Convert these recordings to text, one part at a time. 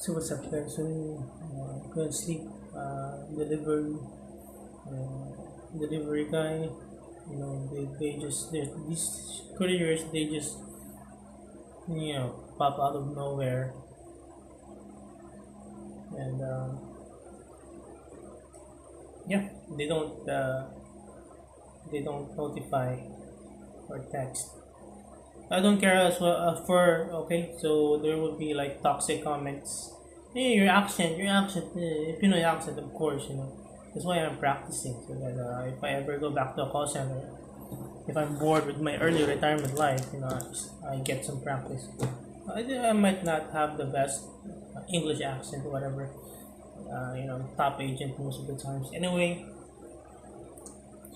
So what's up, guys? So couldn't sleep. Delivery guy. They just these couriers. They just pop out of nowhere, and yeah, they don't uh, they don't notify or text. I don't care as well for okay. So there would be like toxic comments. Hey, your accent. If you know your accent, of course, you know. That's why I'm practicing so that if I ever go back to a call center, if I'm bored with my early retirement life, I get some practice. I might not have the best English accent or whatever. Top agent most of the times. Anyway,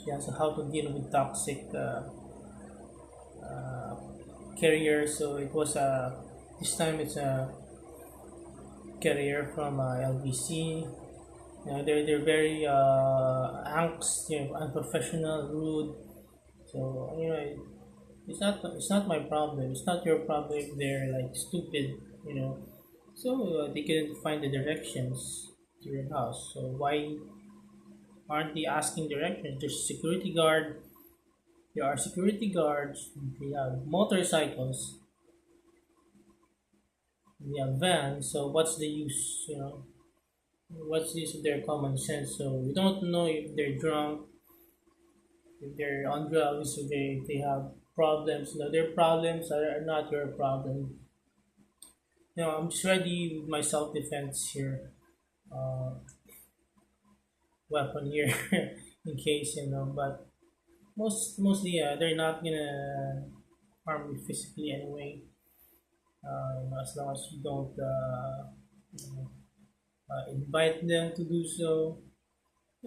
yeah. So how to deal with toxic carrier. So it was this time it's a carrier from LBC. They're very angst, unprofessional, rude. So it's not my problem. It's not your problem if they're like stupid, you know. So they couldn't find the directions to your house. So why aren't they asking directions? There's security guard. There are security guards. They have motorcycles. They have vans. So what's the use? What's the use of their common sense? So we don't know if they're drunk, if they're on drugs, if they have problems. Their problems are not your problem. I'm just ready with my self defense here, uh, weapon here, in case But mostly, they're not gonna harm you physically anyway. As long as you don't you know, invite them to do so.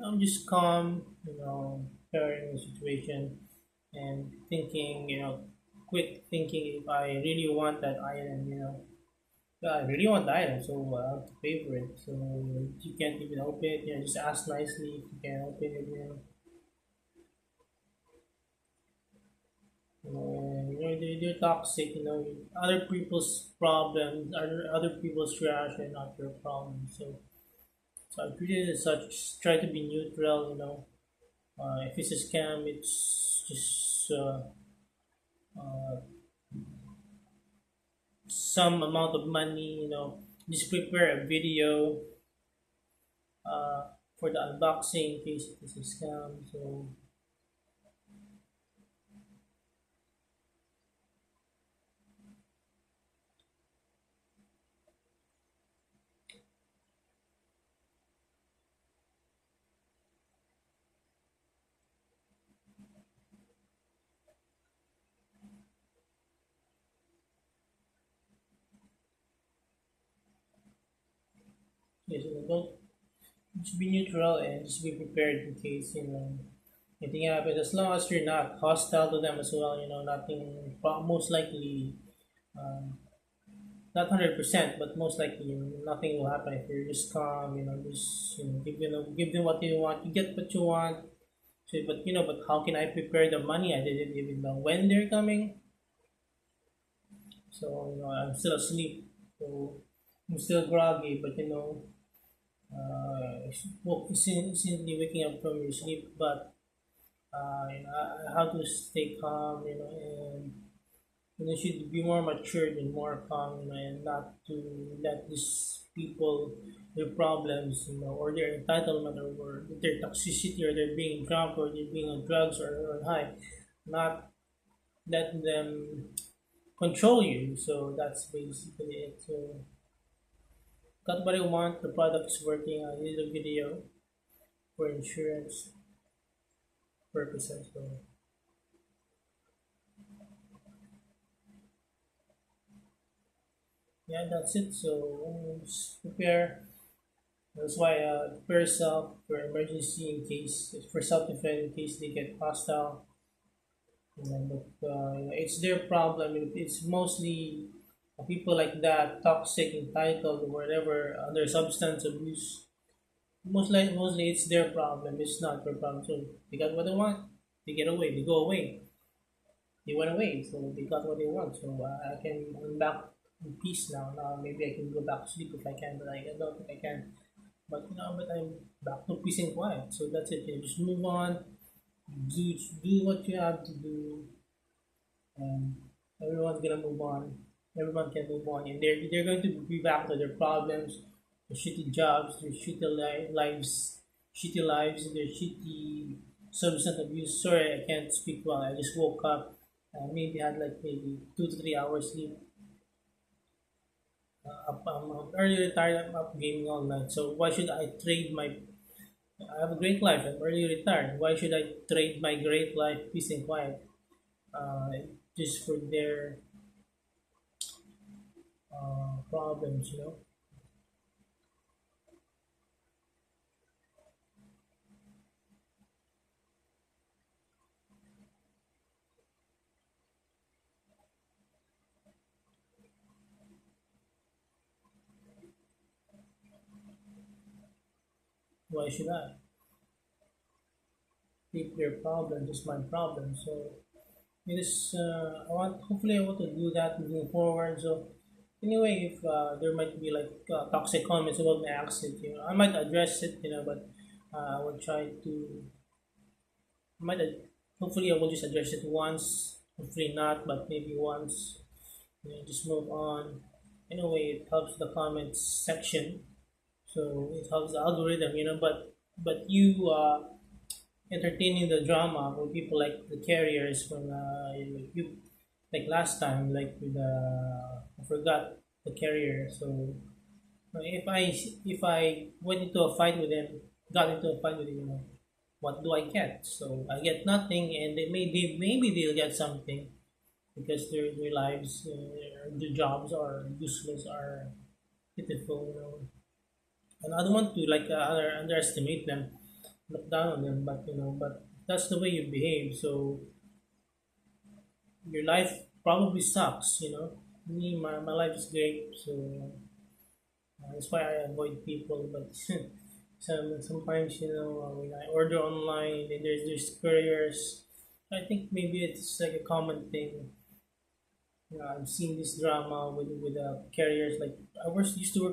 I'm just calm, carrying the situation and thinking, quick thinking if I really want that item, Yeah, I really want the item, so I have to pay for it. So you can't even open it, just ask nicely if you can open it, they're toxic, other people's problems, other people's trash are not your problem. So I treat it as such, try to be neutral, if it's a scam, it's just uh, some amount of money, just prepare a video uh, for the unboxing in case it's a scam. So yes, don't just be neutral and just be prepared in case anything happens. As long as you're not hostile to them as well, nothing. Most likely, um, not 100%, but most likely nothing will happen if you're just calm. Just give them what they want. You get what you want. So, but how can I prepare the money? I didn't even know when they're coming. So I'm still asleep. So I'm still groggy, but instantly waking up from your sleep. But I have to stay calm, and should be more matured and more calm, and not to let these people their problems, or their entitlement, or their toxicity, or they're being drunk, or they're being on drugs or high, not let them control you. So that's basically it. So got what I want. The product's working. I need a video for insurance purposes. So yeah, that's it. So just prepare. That's why prepare yourself for emergency in case for self defense in case they get hostile. But it's their problem. It's mostly people like that, toxic, entitled, or whatever, under substance abuse. Mostly it's their problem. It's not your problem. So they got what they want. They get away. They go away. They went away. So they got what they want. So I can I'm back. in peace now. Now maybe I can go back to sleep if I can, but I don't think I can. But but I'm back to peace and quiet. So that's it. Just move on. Do what you have to do, and everyone's gonna move on. Everyone can move on, and they're going to be back to their problems, their shitty jobs, their shitty lives, their shitty substance abuse. Sorry, I can't speak well. I just woke up. Maybe had like maybe 2 to 3 hours sleep. I'm early retired. I'm up gaming all night. So why should I trade my? I have a great life. I'm early retired. Why should I trade my great life, peace and quiet, uh, just for their problems? Why should I? If their problem is my problem. So it is. I want. Hopefully, I want to do that moving forward. So anyway, if there might be like toxic comments about my accent, I might address it. But I will try to. I might. Hopefully, I will just address it once. Hopefully not, but maybe once. Just move on. Anyway, it helps the comments section. So it helps the algorithm. But you entertaining the drama with people like the carriers from you like last time like with I forgot the carrier. So if I went into a fight with him, got into a fight with him, what do I get? So I get nothing, and maybe they'll get something because their lives, their jobs are useless, are pitiful, and I don't want to like underestimate them, look down on them, but that's the way you behave. So your life probably sucks. My life is great, so that's why I avoid people. But sometimes when I order online, and there's couriers. I think maybe it's like a common thing. I've seen this drama with carriers. Like I was used to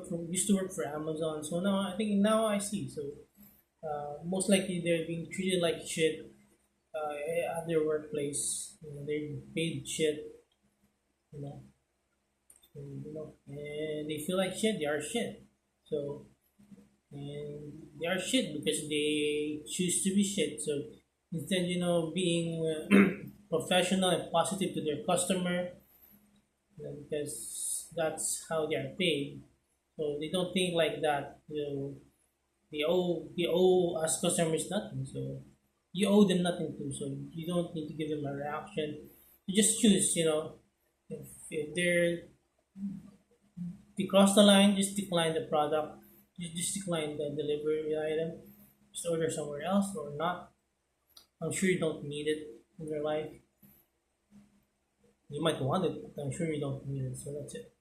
work for Amazon, so now I see. So most likely they're being treated like shit at their workplace. They're paid shit, you know, and they feel like shit. They are shit. So and they are shit because they choose to be shit. So instead, being professional and positive to their customer, because that's how they are paid. So they don't think like that. They owe us customers nothing. So you owe them nothing too. So you don't need to give them a reaction. You just choose. If they cross the line, just decline the product. Just decline the delivery item. Just order somewhere else or not. I'm sure you don't need it in your life. You might want it, but I'm sure you don't need it. So that's it.